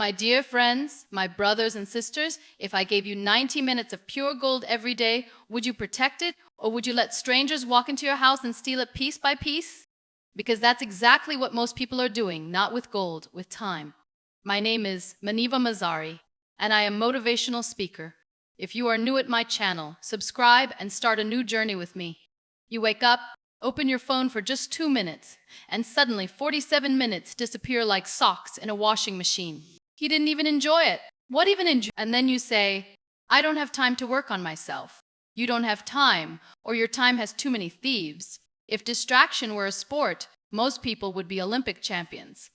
My dear friends, my brothers and sisters, if I gave you 90 minutes of pure gold every day, would you protect it or would you let strangers walk into your house and steal it piece by piece? Because that's exactly what most people are doing, not with gold, with time. My name is Muniba Mazari, and I am a motivational speaker. If you are new at my channel, subscribe and start a new journey with me. You wake up, open your phone for just 2 minutes, and suddenly 47 minutes disappear like socks in a washing machine. He didn't even enjoy it. What even enjoy? And then you say, I don't have time to work on myself. You don't have time, or your time has too many thieves. If distraction were a sport, most people would be Olympic champions.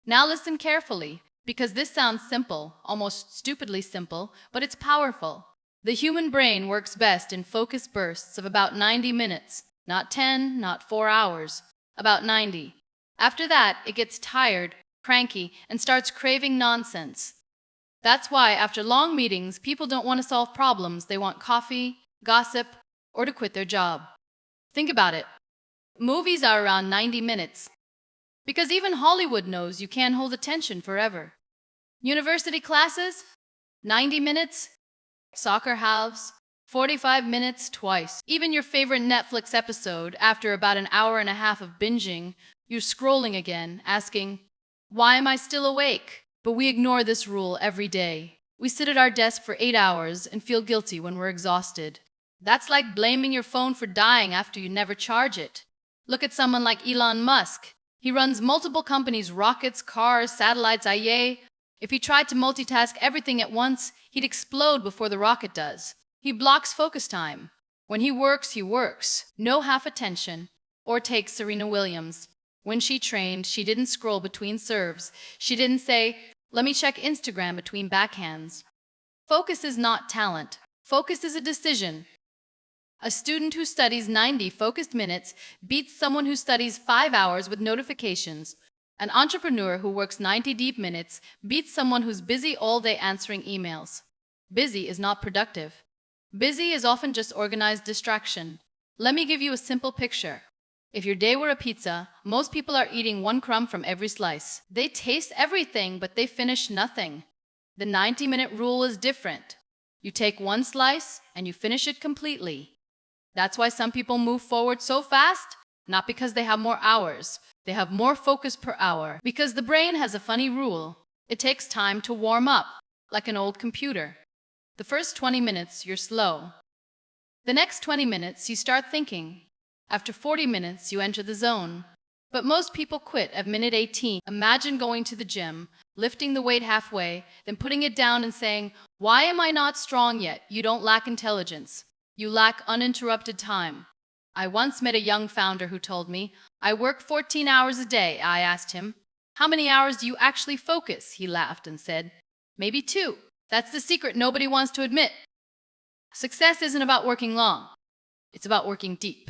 Now listen carefully, because this sounds simple, almost stupidly simple, but it's powerful. The human brain works best in focused bursts of about 90 minutes, not 10, not 4 hours, about 90. After that, it gets tired, cranky, and starts craving nonsense. That's why after long meetings, people don't want to solve problems. They want coffee, gossip, or to quit their job. Think about it. Movies are around 90 minutes. Because even Hollywood knows you can't hold attention forever. University classes? 90 minutes. Soccer halves? 45 minutes twice. Even your favorite Netflix episode, after about an hour and a half of binging, you're scrolling again, asking, why am I still awake? But we ignore this rule every day. We sit at our desk for 8 hours and feel guilty when we're exhausted. That's like blaming your phone for dying after you never charge it. Look at someone like Elon Musk. He runs multiple companies, rockets, cars, satellites, IA. If he tried to multitask everything at once, he'd explode before the rocket does. He blocks focus time. When he works, no half attention. Or take Serena Williams. When she trained, she didn't scroll between serves. She didn't say, let me check Instagram between backhands. Focus is not talent. Focus is a decision. A student who studies 90 focused minutes beats someone who studies 5 hours with notifications. An entrepreneur who works 90 deep minutes beats someone who's busy all day answering emails. Busy is not productive. Busy is often just organized distraction. Let me give you a simple picture. If your day were a pizza, most people are eating one crumb from every slice. They taste everything, but they finish nothing. The 90-minute rule is different. You take one slice and you finish it completely. That's why some people move forward so fast, not because they have more hours. They have more focus per hour. Because the brain has a funny rule. It takes time to warm up, like an old computer. The first 20 minutes, you're slow. The next 20 minutes, you start thinking. After 40 minutes, you enter the zone. But most people quit at minute 18. Imagine going to the gym, lifting the weight halfway, then putting it down and saying, why am I not strong yet? You don't lack intelligence. You lack uninterrupted time. I once met a young founder who told me, I work 14 hours a day. I asked him, how many hours do you actually focus? He laughed and said, maybe 2. That's the secret nobody wants to admit. Success isn't about working long. It's about working deep.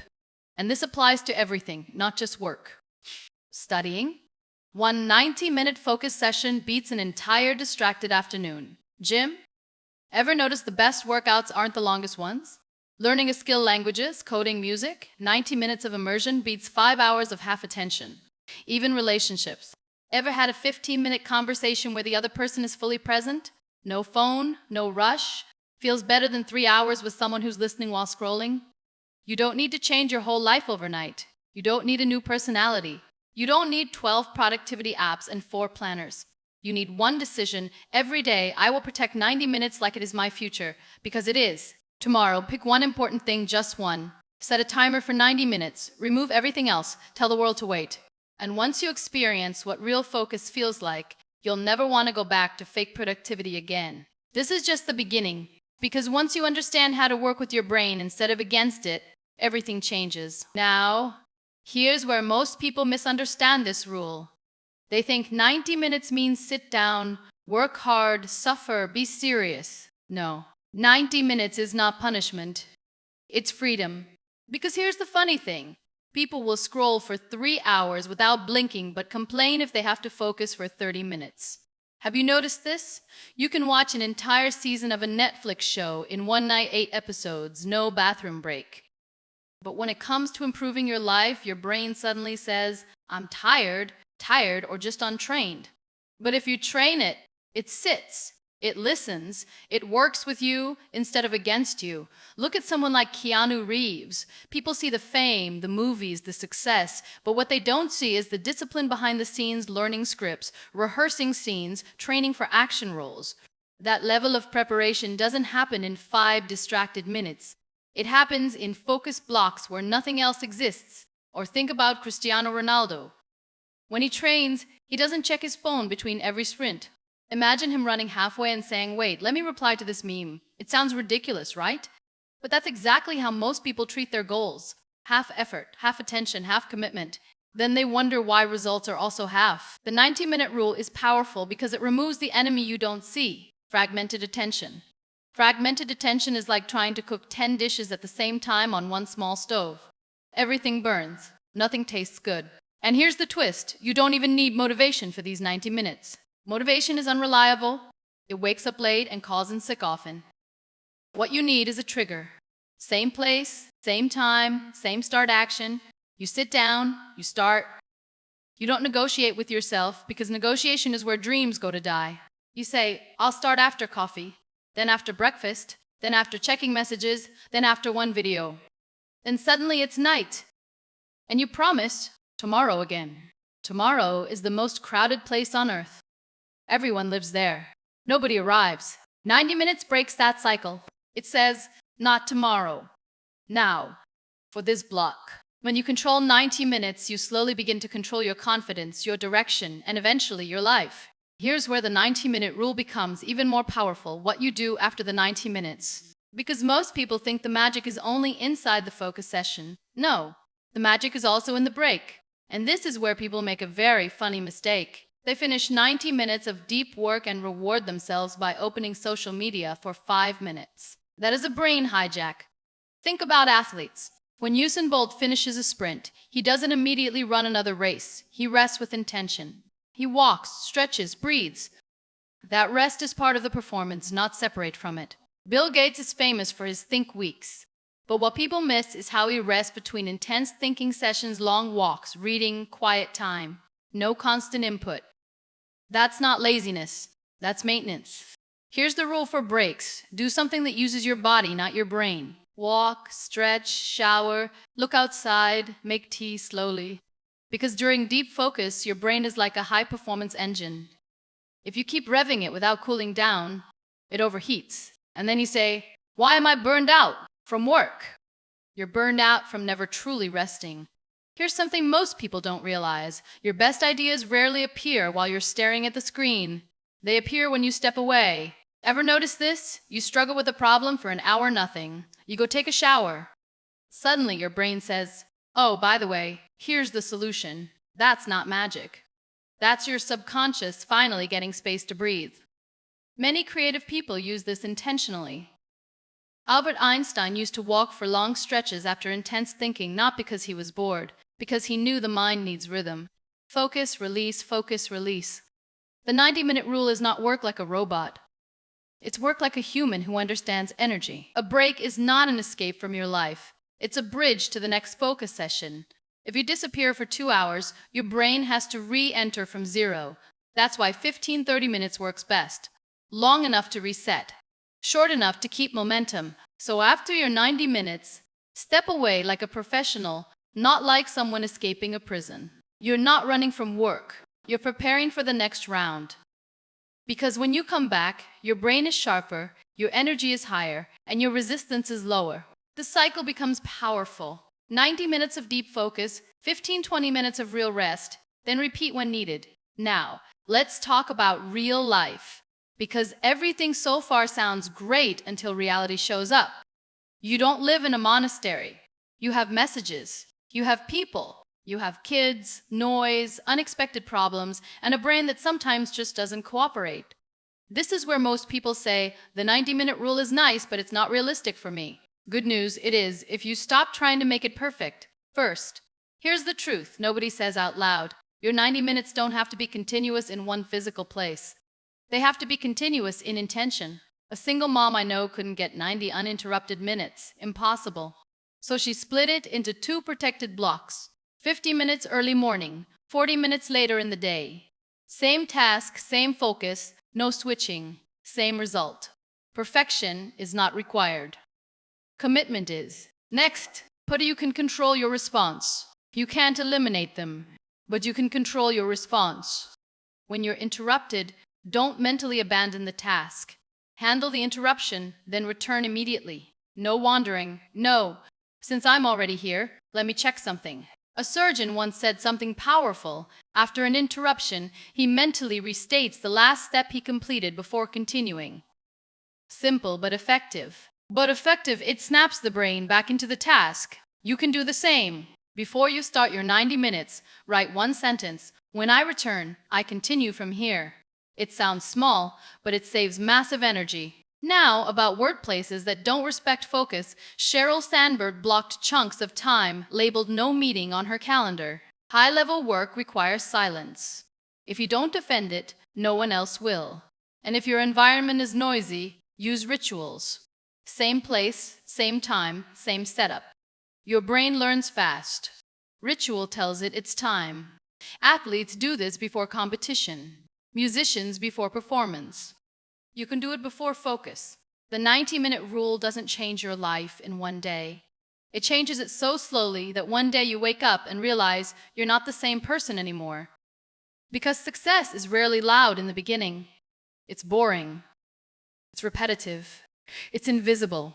And this applies to everything, not just work. Studying? One 90-minute focus session beats an entire distracted afternoon. Gym? Ever notice the best workouts aren't the longest ones? Learning a skill, languages, coding, music, 90 minutes of immersion beats 5 hours of half attention. Even relationships. Ever had a 15-minute conversation where the other person is fully present? No phone, no rush. Feels better than 3 hours with someone who's listening while scrolling. You don't need to change your whole life overnight. You don't need a new personality. You don't need 12 productivity apps and 4 planners. You need one decision every day. I will protect 90 minutes like it is my future, because it is. Tomorrow, pick one important thing, just one. Set a timer for 90 minutes. Remove everything else. Tell the world to wait. And once you experience what real focus feels like, you'll never want to go back to fake productivity again. This is just the beginning, because once you understand how to work with your brain instead of against it, everything changes. Now, here's where most people misunderstand this rule. They think 90 minutes means sit down, work hard, suffer, be serious. No, 90 minutes is not punishment. It's freedom. Because here's the funny thing. People will scroll for 3 hours without blinking but complain if they have to focus for 30 minutes. Have you noticed this? You can watch an entire season of a Netflix show in one night, 8 episodes, no bathroom break. But when it comes to improving your life, your brain suddenly says, I'm tired, or just untrained. But if you train it, It sits, it listens, it works with you instead of against you. Look at someone like Keanu Reeves. People see the fame, the movies, the success, but what they don't see is the discipline behind the scenes, learning scripts, rehearsing scenes, training for action roles. That level of preparation doesn't happen in 5 distracted minutes. It happens in focus blocks where nothing else exists. Or think about Cristiano Ronaldo. When he trains, he doesn't check his phone between every sprint. Imagine him running halfway and saying, "Wait, let me reply to this meme." It sounds ridiculous, right? But that's exactly how most people treat their goals. Half effort, half attention, half commitment. Then they wonder why results are also half. The 90-minute rule is powerful because it removes the enemy you don't see: fragmented attention. Fragmented attention is like trying to cook 10 dishes at the same time on one small stove. Everything burns. Nothing tastes good. And here's the twist: you don't even need motivation for these 90 minutes. Motivation is unreliable. It wakes up late and calls in sick often. What you need is a trigger. Same place, same time, same start action. You sit down, you start. You don't negotiate with yourself, because negotiation is where dreams go to die. You say, "I'll start after coffee, then after breakfast, then after checking messages, then after one video." Then suddenly it's night. And you promised tomorrow again. Tomorrow is the most crowded place on earth. Everyone lives there. Nobody arrives. 90 minutes breaks that cycle. It says, not tomorrow. Now, for this block. When you control 90 minutes, you slowly begin to control your confidence, your direction, and eventually your life. Here's where the 90-minute rule becomes even more powerful: what you do after the 90 minutes. Because most people think the magic is only inside the focus session. No, the magic is also in the break. And this is where people make a very funny mistake. They finish 90 minutes of deep work and reward themselves by opening social media for 5 minutes. That is a brain hijack. Think about athletes. When Usain Bolt finishes a sprint, he doesn't immediately run another race. He rests with intention. He walks, stretches, breathes. That rest is part of the performance, not separate from it. Bill Gates is famous for his think weeks. But what people miss is how he rests between intense thinking sessions, long walks, reading, quiet time. No constant input. That's not laziness. That's maintenance. Here's the rule for breaks. Do something that uses your body, not your brain. Walk, stretch, shower, look outside, make tea slowly. Because during deep focus, your brain is like a high-performance engine. If you keep revving it without cooling down, it overheats. And then you say, "Why am I burned out?" From work. You're burned out from never truly resting. Here's something most people don't realize. Your best ideas rarely appear while you're staring at the screen. They appear when you step away. Ever notice this? You struggle with a problem for an hour, nothing. You go take a shower. Suddenly your brain says, "Oh, by the way, here's the solution." That's not magic. That's your subconscious finally getting space to breathe. Many creative people use this intentionally. Albert Einstein used to walk for long stretches after intense thinking, not because he was bored, because he knew the mind needs rhythm. Focus, release, focus, release. The 90-minute rule is not work like a robot. It's work like a human who understands energy. A break is not an escape from your life. It's a bridge to the next focus session. If you disappear for 2 hours, your brain has to re-enter from zero. That's why 15-30 minutes works best. Long enough to reset. Short enough to keep momentum. So after your 90 minutes, step away like a professional, not like someone escaping a prison. You're not running from work. You're preparing for the next round. Because when you come back, your brain is sharper, your energy is higher, and your resistance is lower. The cycle becomes powerful. 90 minutes of deep focus, 15-20 minutes of real rest, then repeat when needed. Now, let's talk about real life. Because everything so far sounds great until reality shows up. You don't live in a monastery. You have messages. You have people. You have kids, noise, unexpected problems, and a brain that sometimes just doesn't cooperate. This is where most people say, the 90-minute rule is nice, but it's not realistic for me. Good news, it is, if you stop trying to make it perfect. First, here's the truth nobody says out loud. Your 90 minutes don't have to be continuous in one physical place. They have to be continuous in intention. A single mom I know couldn't get 90 uninterrupted minutes. Impossible. So she split it into 2 protected blocks. 50 minutes early morning, 40 minutes later in the day. Same task, same focus, No switching, same result. Perfection is not required. Commitment is. Next, but you can control your response. You can't eliminate them, but you can control your response. When you're interrupted, don't mentally abandon the task. Handle the interruption, then return immediately. No wandering. No, since I'm already here, let me check something. A surgeon once said something powerful. After an interruption, he mentally restates the last step he completed before continuing. Simple but effective. It snaps the brain back into the task. You can do the same. Before you start your 90 minutes, write one sentence. When I return, I continue from here. It sounds small, but it saves massive energy. Now, about workplaces that don't respect focus, Sheryl Sandberg blocked chunks of time labeled no meeting on her calendar. High-level work requires silence. If you don't defend it, no one else will. And if your environment is noisy, use rituals. Same place, same time, same setup. Your brain learns fast. Ritual tells it it's time. Athletes do this before competition. Musicians before performance. You can do it before focus. The 90-minute rule doesn't change your life in one day. It changes it so slowly that one day you wake up and realize you're not the same person anymore. Because success is rarely loud in the beginning. It's boring. It's repetitive. It's invisible.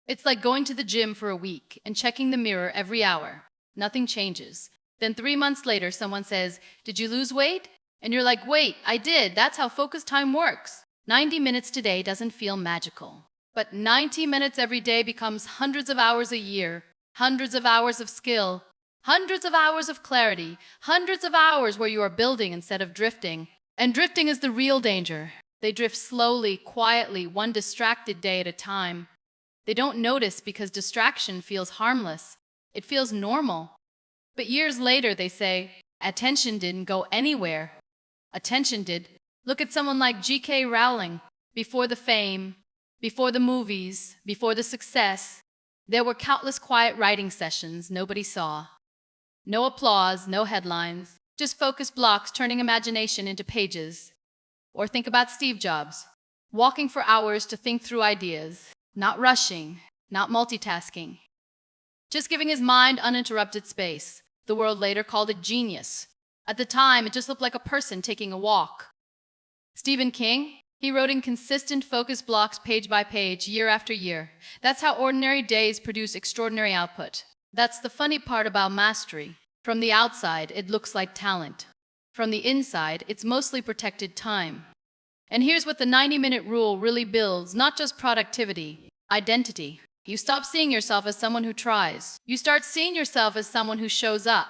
It's like going to the gym for a week and checking the mirror every hour. Nothing changes. Then 3 months later, someone says, "Did you lose weight?" And you're like, "Wait, I did. That's how focus time works." 90 minutes today doesn't feel magical. But 90 minutes every day becomes hundreds of hours a year, hundreds of hours of skill, hundreds of hours of clarity, hundreds of hours where you are building instead of drifting. And drifting is the real danger. They drift slowly, quietly, one distracted day at a time. They don't notice because distraction feels harmless. It feels normal. But years later, they say, attention didn't go anywhere. Attention did. Look at someone like J.K. Rowling. Before the fame, before the movies, before the success, there were countless quiet writing sessions nobody saw. No applause, no headlines, just focus blocks turning imagination into pages. Or think about Steve Jobs, walking for hours to think through ideas, not rushing, not multitasking, just giving his mind uninterrupted space. The world later called it genius. At the time, it just looked like a person taking a walk. Stephen King, he wrote in consistent focus blocks page by page, year after year. That's how ordinary days produce extraordinary output. That's the funny part about mastery. From the outside, it looks like talent. From the inside, it's mostly protected time. And here's what the 90-minute rule really builds, not just productivity, identity. You stop seeing yourself as someone who tries. You start seeing yourself as someone who shows up.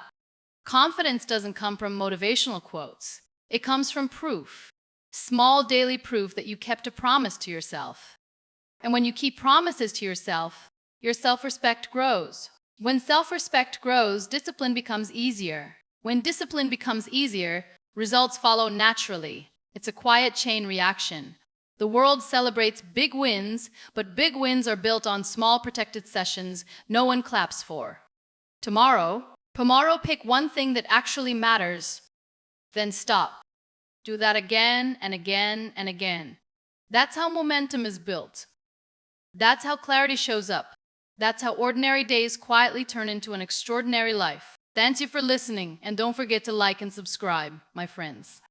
Confidence doesn't come from motivational quotes. It comes from proof. Small daily proof that you kept a promise to yourself. And when you keep promises to yourself, your self-respect grows. When self-respect grows, discipline becomes easier. When discipline becomes easier, results follow naturally. It's a quiet chain reaction. The world celebrates big wins, but big wins are built on small protected sessions no one claps for. Tomorrow, pick one thing that actually matters, then stop. Do that again and again and again. That's how momentum is built. That's how clarity shows up. That's how ordinary days quietly turn into an extraordinary life. Thank you for listening, and don't forget to like and subscribe, my friends.